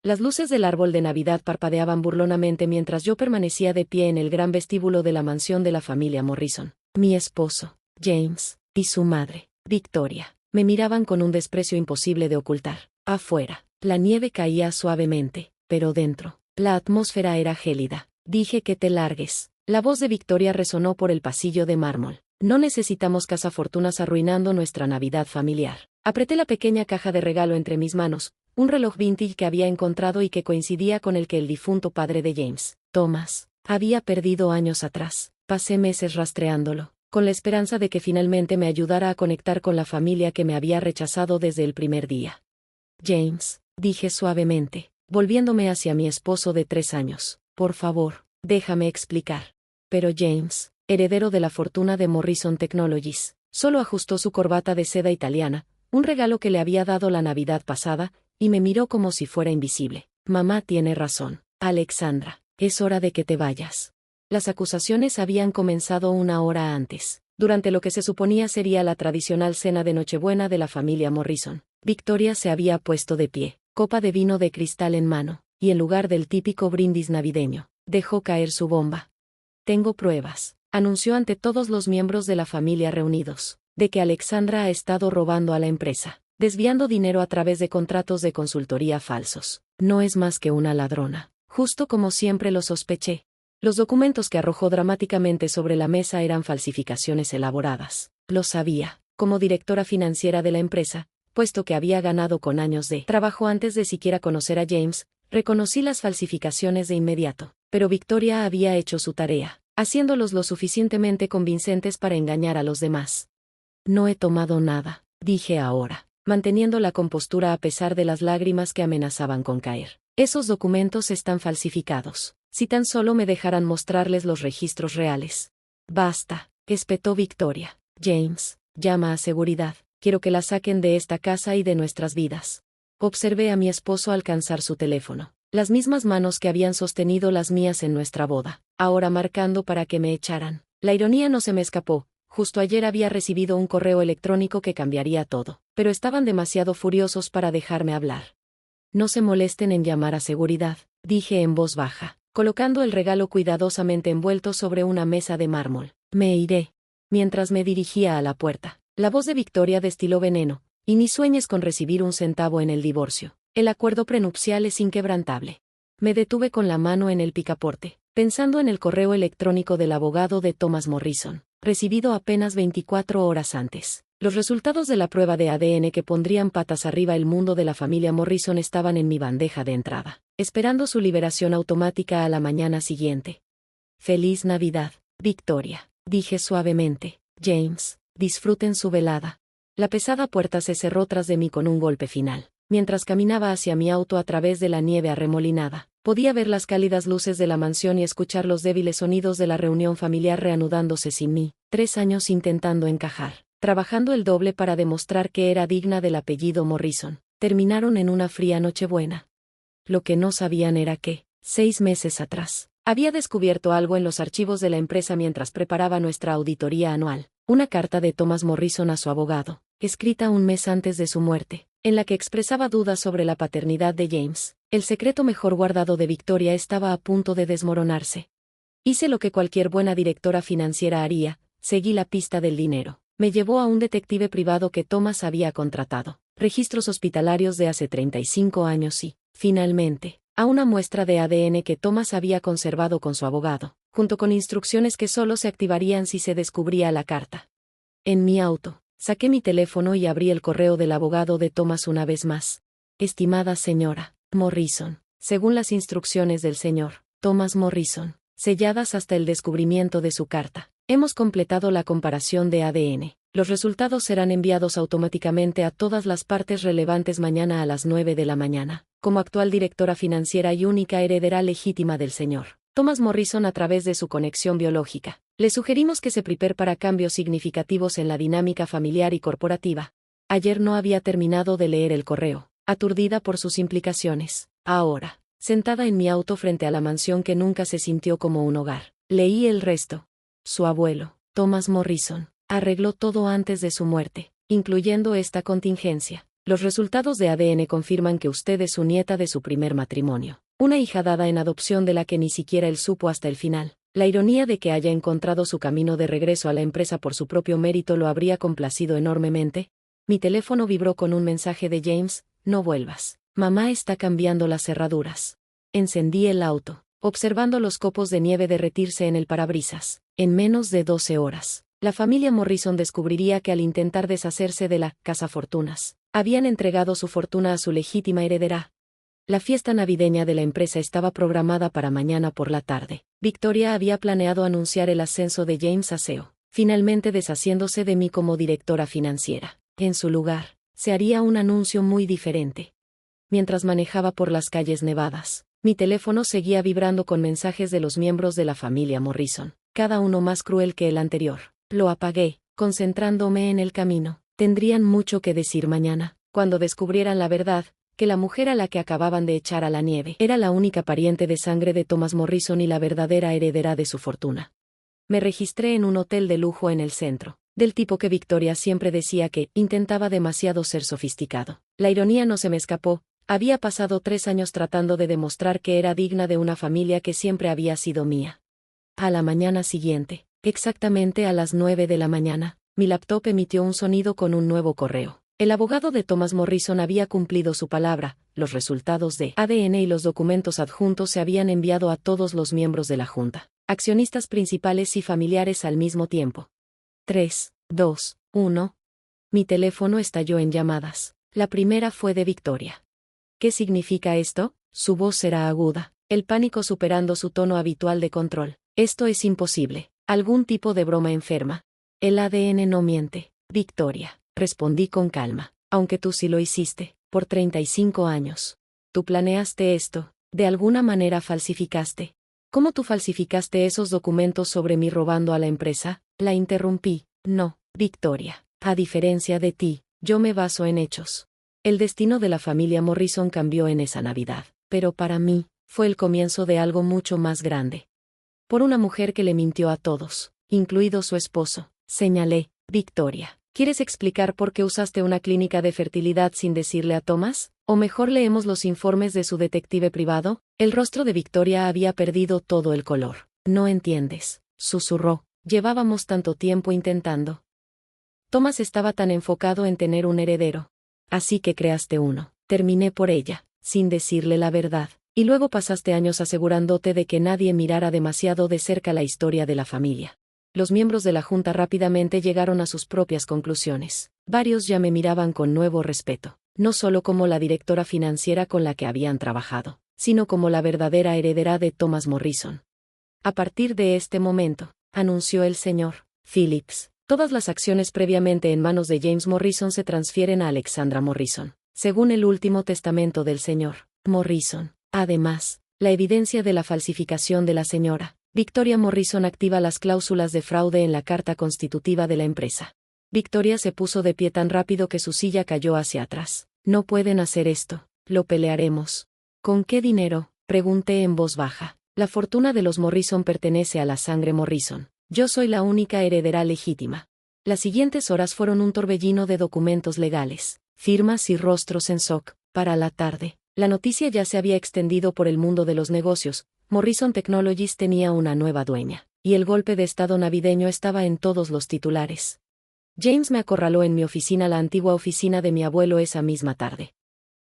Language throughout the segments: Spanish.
Las luces del árbol de Navidad parpadeaban burlonamente mientras yo permanecía de pie en el gran vestíbulo de la mansión de la familia Morrison. Mi esposo, James, y su madre, Victoria, me miraban con un desprecio imposible de ocultar. Afuera, la nieve caía suavemente, pero dentro, la atmósfera era gélida. Dije que te largues. La voz de Victoria resonó por el pasillo de mármol. No necesitamos cazafortunas arruinando nuestra Navidad familiar. Apreté la pequeña caja de regalo entre mis manos, un reloj vintage que había encontrado y que coincidía con el que el difunto padre de James, Thomas, había perdido años atrás. Pasé meses rastreándolo, con la esperanza de que finalmente me ayudara a conectar con la familia que me había rechazado desde el primer día. James, dije suavemente, volviéndome hacia mi esposo de 3 años, por favor, déjame explicar. Pero James, heredero de la fortuna de Morrison Technologies, solo ajustó su corbata de seda italiana, un regalo que le había dado la Navidad pasada, y me miró como si fuera invisible. Mamá tiene razón, Alexandra, es hora de que te vayas. Las acusaciones habían comenzado 1 hora antes, durante lo que se suponía sería la tradicional cena de Nochebuena de la familia Morrison. Victoria se había puesto de pie, copa de vino de cristal en mano, y en lugar del típico brindis navideño, dejó caer su bomba. Tengo pruebas, anunció ante todos los miembros de la familia reunidos, de que Alexandra ha estado robando a la empresa, desviando dinero a través de contratos de consultoría falsos. No es más que una ladrona, justo como siempre lo sospeché. Los documentos que arrojó dramáticamente sobre la mesa eran falsificaciones elaboradas. Lo sabía, como directora financiera de la empresa, puesto que había ganado con años de trabajo antes de siquiera conocer a James, reconocí las falsificaciones de inmediato. Pero Victoria había hecho su tarea, haciéndolos lo suficientemente convincentes para engañar a los demás. No he tomado nada, dije ahora, manteniendo la compostura a pesar de las lágrimas que amenazaban con caer. Esos documentos están falsificados. Si tan solo me dejaran mostrarles los registros reales. Basta, espetó Victoria. James, llama a seguridad. Quiero que la saquen de esta casa y de nuestras vidas. Observé a mi esposo alcanzar su teléfono. Las mismas manos que habían sostenido las mías en nuestra boda, ahora marcando para que me echaran. La ironía no se me escapó. Justo ayer había recibido un correo electrónico que cambiaría todo, pero estaban demasiado furiosos para dejarme hablar. No se molesten en llamar a seguridad, dije en voz baja, colocando el regalo cuidadosamente envuelto sobre una mesa de mármol. Me iré. Mientras me dirigía a la puerta, la voz de Victoria destiló veneno, y ni sueñes con recibir un centavo en el divorcio. El acuerdo prenupcial es inquebrantable. Me detuve con la mano en el picaporte, pensando en el correo electrónico del abogado de Thomas Morrison, recibido apenas 24 horas antes. Los resultados de la prueba de ADN que pondrían patas arriba el mundo de la familia Morrison estaban en mi bandeja de entrada, esperando su liberación automática a la mañana siguiente. Feliz Navidad, Victoria, dije suavemente. James, disfruten su velada. La pesada puerta se cerró tras de mí con un golpe final. Mientras caminaba hacia mi auto a través de la nieve arremolinada, podía ver las cálidas luces de la mansión y escuchar los débiles sonidos de la reunión familiar reanudándose sin mí. 3 años intentando encajar, trabajando el doble para demostrar que era digna del apellido Morrison, terminaron en una fría Nochebuena. Lo que no sabían era que, 6 meses atrás, había descubierto algo en los archivos de la empresa mientras preparaba nuestra auditoría anual, una carta de Thomas Morrison a su abogado, escrita un mes antes de su muerte, en la que expresaba dudas sobre la paternidad de James. El secreto mejor guardado de Victoria estaba a punto de desmoronarse. Hice lo que cualquier buena directora financiera haría, seguí la pista del dinero. Me llevó a un detective privado que Thomas había contratado, registros hospitalarios de hace 35 años y, finalmente, a una muestra de ADN que Thomas había conservado con su abogado, junto con instrucciones que solo se activarían si se descubría la carta. En mi auto, saqué mi teléfono y abrí el correo del abogado de Thomas una vez más. Estimada señora Morrison, según las instrucciones del señor Thomas Morrison, selladas hasta el descubrimiento de su carta, hemos completado la comparación de ADN. Los resultados serán enviados automáticamente a todas las partes relevantes mañana a las 9 de la mañana. Como actual directora financiera y única heredera legítima del señor Thomas Morrison a través de su conexión biológica, le sugerimos que se prepare para cambios significativos en la dinámica familiar y corporativa. Ayer no había terminado de leer el correo, aturdida por sus implicaciones. Ahora, sentada en mi auto frente a la mansión que nunca se sintió como un hogar, leí el resto. Su abuelo, Thomas Morrison, arregló todo antes de su muerte, incluyendo esta contingencia. Los resultados de ADN confirman que usted es su nieta de su primer matrimonio. Una hija dada en adopción de la que ni siquiera él supo hasta el final. La ironía de que haya encontrado su camino de regreso a la empresa por su propio mérito lo habría complacido enormemente. Mi teléfono vibró con un mensaje de James: no vuelvas. Mamá está cambiando las cerraduras. Encendí el auto, observando los copos de nieve derretirse en el parabrisas. En menos de 12 horas, la familia Morrison descubriría que al intentar deshacerse de la cazafortunas, habían entregado su fortuna a su legítima heredera. La fiesta navideña de la empresa estaba programada para mañana por la tarde. Victoria había planeado anunciar el ascenso de James a CEO, finalmente deshaciéndose de mí como directora financiera. En su lugar, se haría un anuncio muy diferente. Mientras manejaba por las calles nevadas, mi teléfono seguía vibrando con mensajes de los miembros de la familia Morrison, cada uno más cruel que el anterior. Lo apagué, concentrándome en el camino. Tendrían mucho que decir mañana, cuando descubrieran la verdad, que la mujer a la que acababan de echar a la nieve era la única pariente de sangre de Thomas Morrison y la verdadera heredera de su fortuna. Me registré en un hotel de lujo en el centro, del tipo que Victoria siempre decía que intentaba demasiado ser sofisticado. La ironía no se me escapó. Había pasado 3 años tratando de demostrar que era digna de una familia que siempre había sido mía. A la mañana siguiente, exactamente a las 9 de la mañana, mi laptop emitió un sonido con un nuevo correo. El abogado de Thomas Morrison había cumplido su palabra. Los resultados de ADN y los documentos adjuntos se habían enviado a todos los miembros de la junta, accionistas principales y familiares al mismo tiempo. 3, 2, 1. Mi teléfono estalló en llamadas. La primera fue de Victoria. ¿Qué significa esto? Su voz era aguda, el pánico superando su tono habitual de control. Esto es imposible. ¿Algún tipo de broma enferma? El ADN no miente, Victoria, respondí con calma. Aunque tú sí lo hiciste, por 35 años. Tú planeaste esto, de alguna manera falsificaste. ¿Cómo tú falsificaste esos documentos sobre mí robando a la empresa? La interrumpí. No, Victoria, a diferencia de ti, yo me baso en hechos. El destino de la familia Morrison cambió en esa Navidad, pero para mí, fue el comienzo de algo mucho más grande. Por una mujer que le mintió a todos, incluido su esposo, señalé. Victoria, ¿quieres explicar por qué usaste una clínica de fertilidad sin decirle a Thomas? O mejor leemos los informes de su detective privado. El rostro de Victoria había perdido todo el color. No entiendes, susurró. Llevábamos tanto tiempo intentando. Thomas estaba tan enfocado en tener un heredero. Así que creaste uno. Terminé por ella, sin decirle la verdad, y luego pasaste años asegurándote de que nadie mirara demasiado de cerca la historia de la familia. Los miembros de la junta rápidamente llegaron a sus propias conclusiones. Varios ya me miraban con nuevo respeto, no solo como la directora financiera con la que habían trabajado, sino como la verdadera heredera de Thomas Morrison. A partir de este momento, anunció el señor Phillips, todas las acciones previamente en manos de James Morrison se transfieren a Alexandra Morrison, según el último testamento del señor Morrison. Además, la evidencia de la falsificación de la señora Victoria Morrison activa las cláusulas de fraude en la carta constitutiva de la empresa. Victoria se puso de pie tan rápido que su silla cayó hacia atrás. No pueden hacer esto, lo pelearemos. ¿Con qué dinero?, pregunté en voz baja. La fortuna de los Morrison pertenece a la sangre Morrison. Yo soy la única heredera legítima. Las siguientes horas fueron un torbellino de documentos legales, firmas y rostros en shock. Para la tarde, la noticia ya se había extendido por el mundo de los negocios. Morrison Technologies tenía una nueva dueña, y el golpe de estado navideño estaba en todos los titulares. James me acorraló en mi oficina, la antigua oficina de mi abuelo, esa misma tarde.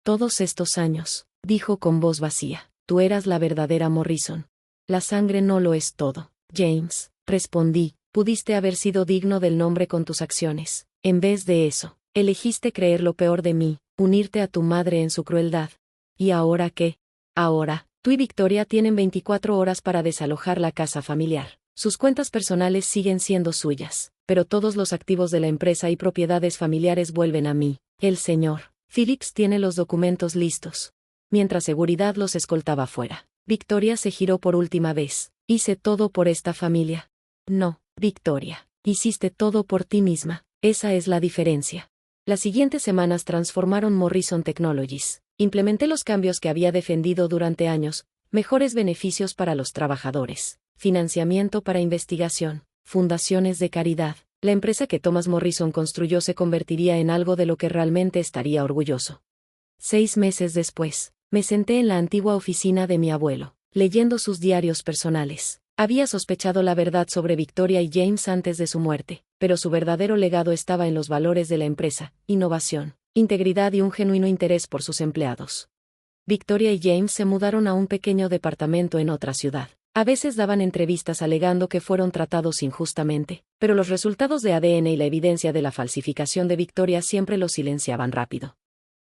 Todos estos años, dijo con voz vacía, tú eras la verdadera Morrison. La sangre no lo es todo, James, respondí. Pudiste haber sido digno del nombre con tus acciones. En vez de eso, elegiste creer lo peor de mí, unirte a tu madre en su crueldad. ¿Y ahora qué? Ahora, tú y Victoria tienen 24 horas para desalojar la casa familiar. Sus cuentas personales siguen siendo suyas, pero todos los activos de la empresa y propiedades familiares vuelven a mí. El señor Phillips tiene los documentos listos. Mientras seguridad los escoltaba fuera, Victoria se giró por última vez. Hice todo por esta familia. No, Victoria, hiciste todo por ti misma. Esa es la diferencia. Las siguientes semanas transformaron Morrison Technologies. Implementé los cambios que había defendido durante años, mejores beneficios para los trabajadores, financiamiento para investigación, fundaciones de caridad, La empresa que Thomas Morrison construyó se convertiría en algo de lo que realmente estaría orgulloso. 6 meses después, me senté en la antigua oficina de mi abuelo, leyendo sus diarios personales. Había sospechado la verdad sobre Victoria y James antes de su muerte, pero su verdadero legado estaba en los valores de la empresa: innovación, integridad y un genuino interés por sus empleados. Victoria y James se mudaron a un pequeño departamento en otra ciudad. A veces daban entrevistas alegando que fueron tratados injustamente, pero los resultados de ADN y la evidencia de la falsificación de Victoria siempre los silenciaban rápido.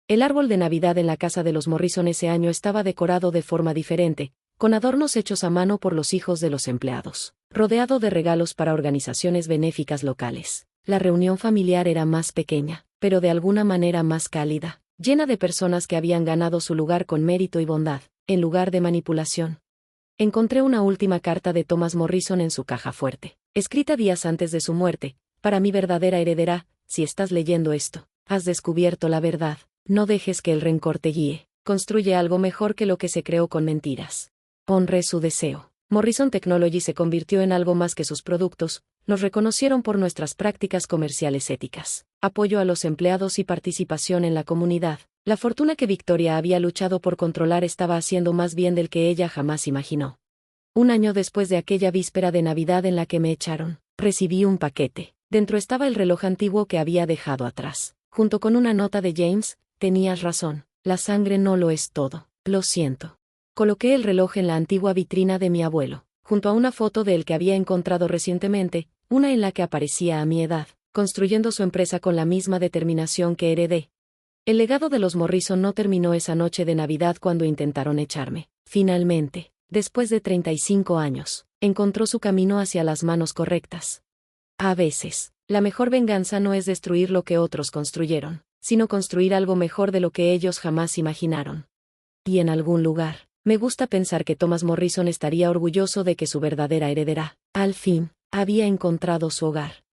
El árbol de Navidad en la casa de los Morrison ese año estaba decorado de forma diferente, con adornos hechos a mano por los hijos de los empleados, rodeado de regalos para organizaciones benéficas locales. La reunión familiar era más pequeña, pero de alguna manera más cálida, llena de personas que habían ganado su lugar con mérito y bondad, en lugar de manipulación. Encontré una última carta de Thomas Morrison en su caja fuerte, escrita días antes de su muerte: para mi verdadera heredera, si estás leyendo esto, has descubierto la verdad. No dejes que el rencor te guíe. Construye algo mejor que lo que se creó con mentiras. Honré su deseo. Morrison Technology se convirtió en algo más que sus productos. Nos reconocieron por nuestras prácticas comerciales éticas, apoyo a los empleados y participación en la comunidad. La fortuna que Victoria había luchado por controlar estaba haciendo más bien del que ella jamás imaginó. Un año después de aquella víspera de Navidad en la que me echaron, recibí un paquete. Dentro estaba el reloj antiguo que había dejado atrás, junto con una nota de James: tenías razón, la sangre no lo es todo, lo siento. Coloqué el reloj en la antigua vitrina de mi abuelo, junto a una foto de él que había encontrado recientemente, una en la que aparecía a mi edad, construyendo su empresa con la misma determinación que heredé. El legado de los Morrison no terminó esa noche de Navidad cuando intentaron echarme. Finalmente, después de 35 años, encontró su camino hacia las manos correctas. A veces, la mejor venganza no es destruir lo que otros construyeron, sino construir algo mejor de lo que ellos jamás imaginaron. Y en algún lugar, me gusta pensar que Thomas Morrison estaría orgulloso de que su verdadera heredera, al fin, había encontrado su hogar.